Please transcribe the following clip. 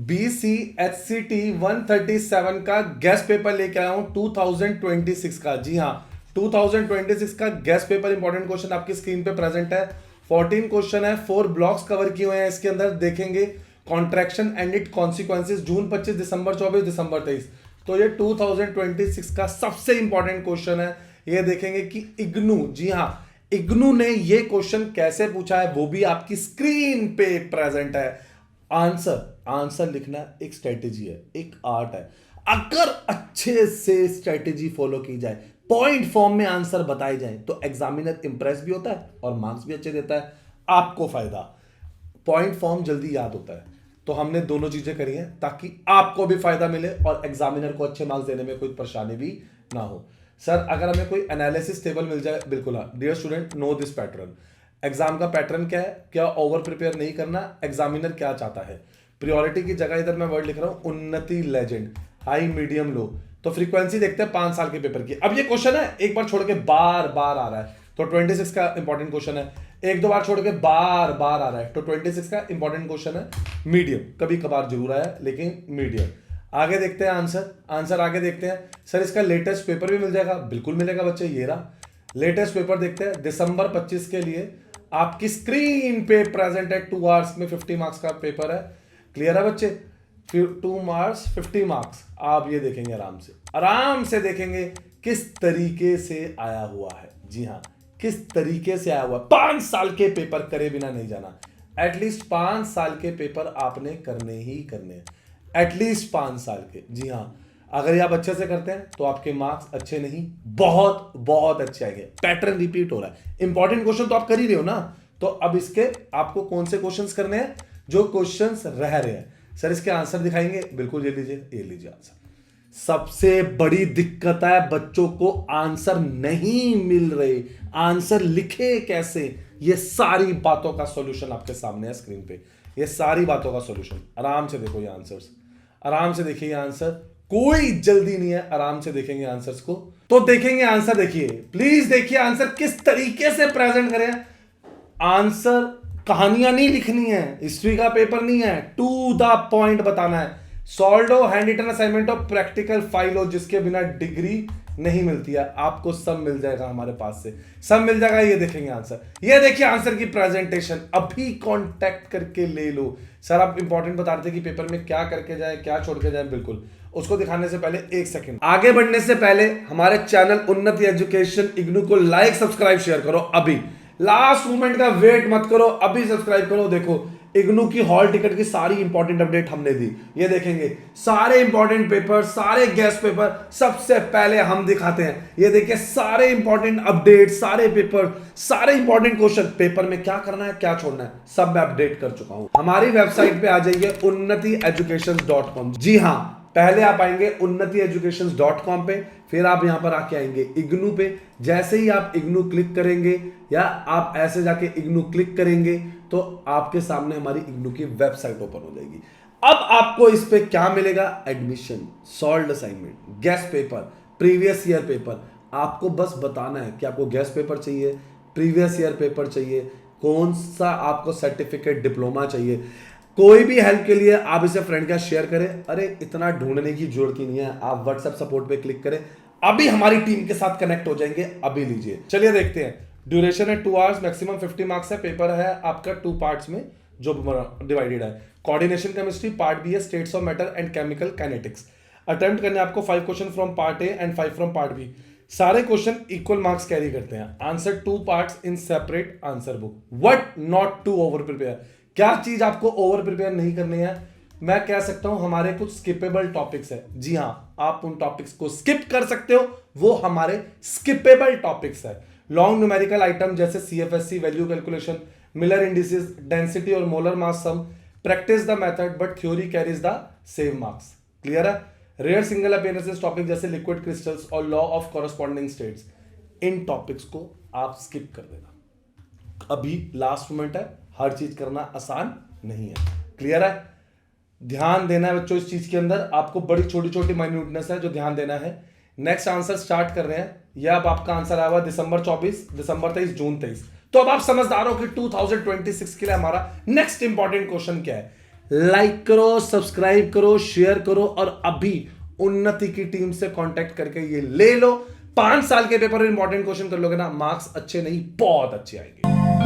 BCHCT 137 का guest paper लेके आया हूं 2026 का। जी हाँ, 2026 का गेस्ट पेपर इंपॉर्टेंट क्वेश्चन आपकी स्क्रीन पे प्रेजेंट है। 14 क्वेश्चन है, 4 ब्लॉक्स कवर किए हुए हैं। इसके अंदर देखेंगे कॉन्ट्रैक्शन एंड इट कॉन्सिक्वेंसेस, जून 25, दिसंबर 24, दिसंबर 23। तो ये 2026 का सबसे इंपॉर्टेंट क्वेश्चन है। ये देखेंगे कि इग्नू, जी हाँ, इग्नू ने ये क्वेश्चन कैसे पूछा है, वो भी आपकी स्क्रीन पे प्रेजेंट है। आंसर लिखना एक स्ट्रेटेजी है, एक आर्ट है। अगर अच्छे से स्ट्रेटेजी फॉलो की जाए, पॉइंट फॉर्म में आंसर बताए जाए, तो एग्जामिनर इंप्रेस भी होता है और मार्क्स भी अच्छे देता है। आपको फायदा, पॉइंट फॉर्म जल्दी याद होता है। तो हमने दोनों चीजें करी हैं ताकि आपको भी फायदा मिले और एग्जामिनर को अच्छे मार्क्स देने में कोई परेशानी भी ना हो। सर, अगर हमें कोई एनालिसिस टेबल मिल जाए, बिल्कुल हाँ। Dear student, know this pattern. Exam का पैटर्न क्या है, क्या ओवर प्रिपेयर नहीं करना, एग्जामिनर क्या चाहता है। प्रियोरिटी की जगह इधर मैं वर्ड लिख रहा हूं उन्नति, लेजेंड, हाई, मीडियम, लो। तो फ्रीक्वेंसी देखते हैं 5 साल के पेपर की। अब ये क्वेश्चन है एक बार छोड़ के बार बार आ रहा है, तो 26 का इंपॉर्टेंट क्वेश्चन है। एक दो बार छोड़ के बार बार आ रहा है, तो 26 का इंपॉर्टेंट क्वेश्चन है। मीडियम, कभी कभार जरूर आया लेकिन मीडियम। आगे देखते हैं आंसर आगे देखते हैं। सर, इसका लेटेस्ट पेपर भी मिल जाएगा, बिल्कुल मिलेगा बच्चे। ये रहा लेटेस्ट पेपर, देखते हैं दिसंबर 25 के लिए आपकी स्क्रीन पे प्रेजेंट है। 2 आवर्स में 50 मार्क्स का पेपर है। क्लियर है बच्चे? 2 मार्क्स 50 मार्क्स। आप ये देखेंगे आराम से देखेंगे किस तरीके से आया हुआ है। जी हाँ, किस तरीके से आया हुआ है। 5 साल के पेपर करे बिना नहीं जाना। एटलीस्ट 5 साल के पेपर आपने करने ही करने, एटलीस्ट 5 साल के। जी हाँ, अगर ये आप अच्छे से करते हैं तो आपके मार्क्स अच्छे नहीं, बहुत बहुत अच्छे आएंगे। पैटर्न रिपीट हो रहा है। इंपॉर्टेंट क्वेश्चन तो आप कर ही रहे हो ना, तो अब इसके आपको कौन से क्वेश्चंस करने हैं, जो क्वेश्चंस रह रहे हैं। सर, इसके आंसर दिखाएंगे, बिल्कुल ये लीजिए आंसर। सबसे बड़ी दिक्कत है बच्चों को आंसर नहीं मिल रहे, आंसर लिखे कैसे। ये सारी बातों का सॉल्यूशन आपके सामने है स्क्रीन पे। ये सारी बातों का सॉल्यूशन, आराम से देखो ये आंसर्स, आराम से देखिए ये आंसर। कोई जल्दी नहीं है, आराम से देखेंगे आंसर्स को। तो देखेंगे आंसर, देखिए प्लीज देखिए आंसर किस तरीके से प्रेजेंट करें। आंसर कहानियां नहीं लिखनी है, हिस्ट्री का पेपर नहीं है, टू द पॉइंट बताना है। सॉल्व हो, हैंड रिटन असाइनमेंट हो, प्रैक्टिकल फाइल हो, जिसके बिना डिग्री नहीं मिलती है। आपको सब मिल जाएगा, हमारे पास से सब मिल जाएगा। ये देखेंगे आंसर, ये देखिए आंसर की प्रेजेंटेशन, अभी कांटेक्ट करके ले लो। सर, आप इंपॉर्टेंट बता रहे थे कि पेपर में क्या करके जाए, क्या छोड़ के जाए, बिल्कुल। उसको दिखाने से पहले एक सेकंड आगे बढ़ने से पहले हमारे चैनल उन्नति एजुकेशन इग्नू को लाइक, सब्सक्राइब, शेयर करो। अभी लास्ट मोमेंट का वेट मत करो, अभी सब्सक्राइब करो। देखो, इग्नू की हॉल टिकट की सारी इंपॉर्टेंट अपडेट हमने दी। ये देखेंगे सारे इंपॉर्टेंट पेपर, सारे गेस्ट पेपर सबसे पहले हम दिखाते हैं। ये देखिए सारे इंपॉर्टेंट अपडेट, सारे पेपर, सारे इंपॉर्टेंट क्वेश्चन, पेपर में क्या करना है, क्या छोड़ना है, सब मैं अपडेट कर चुका हूं। हमारी वेबसाइट पे आ जाइए unnatieducations.com। जी हां, पहले आप आएंगे unnatieducations.com पे, फिर आप यहां पर आके आएंगे इग्नू पे। जैसे ही आप इग्नू क्लिक करेंगे या आप ऐसे जाके इग्नू क्लिक करेंगे तो आपके सामने हमारी इग्नू की वेबसाइट ओपन हो जाएगी। अब आपको इस पे क्या मिलेगा, admission, solved assignment, guest paper, previous year paper. आपको बस बताना है कि आपको गेस्ट पेपर चाहिए, प्रीवियस ईयर पेपर चाहिए, कौन सा आपको सर्टिफिकेट, डिप्लोमा चाहिए। कोई भी हेल्प के लिए आप इसे फ्रेंड का शेयर करें। अरे इतना ढूंढने की जरूरत ही नहीं है, आप व्हाट्सएप सपोर्ट पे क्लिक करें, अभी हमारी टीम के साथ कनेक्ट हो जाएंगे। अभी लीजिए, चलिए देखते हैं। ड्यूरेशन है 2 आवर्स, मैक्सिमम 50 मार्क्स है। पेपर है आपका 2 पार्ट्स में जो डिवाइडेड है। कोऑर्डिनेशन केमिस्ट्री पार्ट बी है, states of matter and chemical kinetics. Attempt करने आपको 5 question from part A and 5 from part B. सारे क्वेश्चन इक्वल मार्क्स कैरी करते हैं। Answer 2 parts in separate answer book. What not to over prepare, क्या चीज आपको over prepare नहीं करनी है। मैं कह सकता हूं हमारे कुछ स्किपेबल टॉपिक्स है। जी हां, आप उन टॉपिक्स को स्किप कर सकते हो, वो हमारे स्किपेबल टॉपिक्स है। लॉन्ग न्यूमेरिकल आइटम जैसे CFSC, value calculation, Miller indices, density और molar mass sum, practice the method but theory carries the same marks. Clear है? रेयर सिंगल अपीयरेंसेस टॉपिक जैसे लिक्विड क्रिस्टल्स और लॉ ऑफ कॉरस्पॉन्डिंग स्टेट्स, इन topics को आप skip कर देना। अभी लास्ट मोमेंट है, हर चीज करना आसान नहीं है। क्लियर है? ध्यान देना है बच्चों इस चीज के अंदर, आपको बड़ी छोटी छोटी माइन्यूटनेस है जो ध्यान देना है। नेक्स्ट आंसर स्टार्ट कर रहे हैं। यह अब आपका आंसर आया हुआ दिसंबर 24, दिसंबर 23, जून 23। तो अब आप समझदार हो कि 2026 के लिए हमारा नेक्स्ट इंपॉर्टेंट क्वेश्चन क्या है। लाइक करो, सब्सक्राइब करो, शेयर करो और अभी उन्नति की टीम से कांटेक्ट करके ये ले लो। 5 साल के पेपर में इंपॉर्टेंट क्वेश्चन कर लोगे ना, मार्क्स अच्छे नहीं बहुत अच्छे आएंगे।